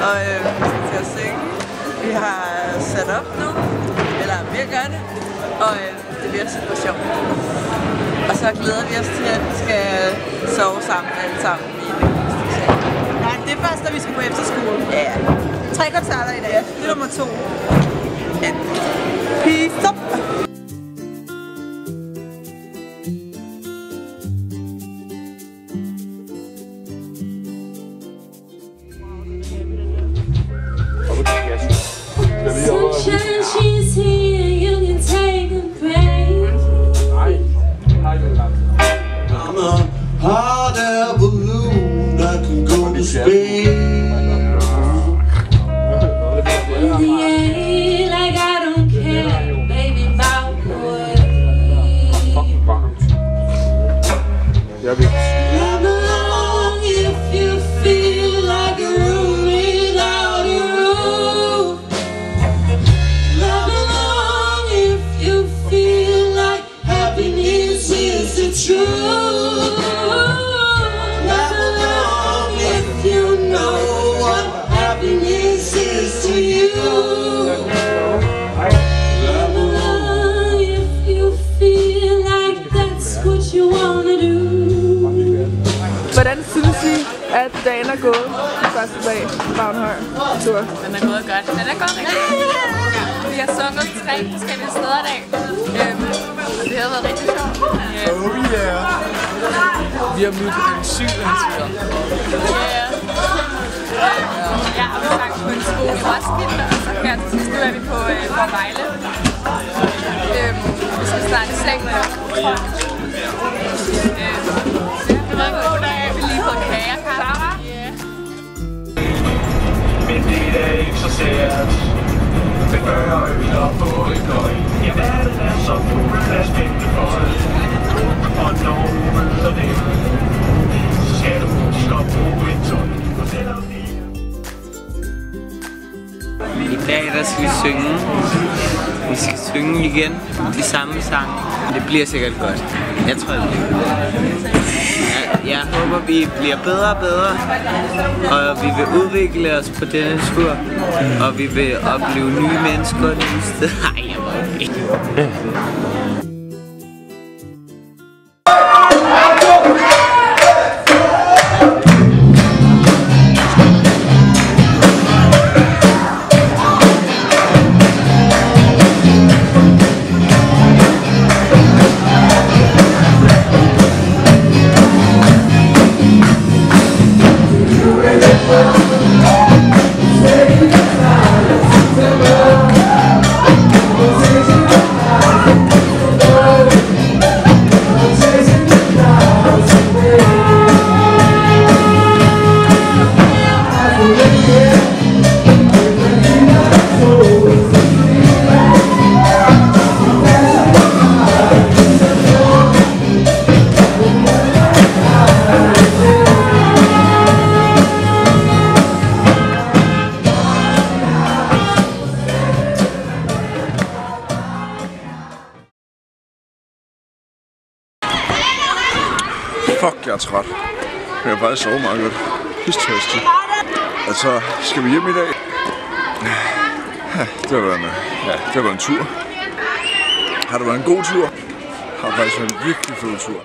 og vi skal til at synge. Vi har sat op nu, eller vi gør det, og det bliver super sjovt. Og så glæder vi os til, at vi skal sove sammen alle sammen i det. Nej, det er først, da vi skal på efterskole. Ja. 3 koncerter i dag. Det er nummer 2. Ja. Peace up! Sunshine, she's here, you can take a break. I'm a hot air balloon that can go to space. In the air, like I don't care, baby, about what. Clap along if you feel like a room without a roof. Clap along if you feel like happiness is the truth. Clap along if you know what happiness is to you. Clap along if you feel like that's what you wanna do. Hvordan synes I, at dagen er gået første dag på Bornholm tur? Den er gået godt. Den er gået rigtig godt. Ja. Vi har sunget 3 forskellige steder i dag. Og det har været rigtig sjovt. Oh yeah! Vi har mødt en asylansøger. Ja, og vi sang på en skole i Roskilde, og så her til sidst nu er vi på Vejle. Vi skal starte i seng med det var en god dag. Vi lige fået kager, Sarah. Men det er ikke så sært. Men gør øjner på et løg. Ja, verden er så fuld af spændende folk. Og når du møder dem, så skal du huske at bruge et tøj. Og selvom det I dag der skal vi synge. Vi skal synge igen de samme sange. Det bliver sikkert godt. Jeg tror det bliver godt. Jeg håber vi bliver bedre og bedre. Og vi vil udvikle os på denne tur. Og vi vil opleve nye mennesker og nye steder. Ej, jeg må ikke. Fuck, jeg er træt. Jeg har faktisk sovet meget godt. Pistøstig. Altså, skal vi hjem i dag? Ja, det har været en tur. Har det været en god tur? Har faktisk været en virkelig fed tur.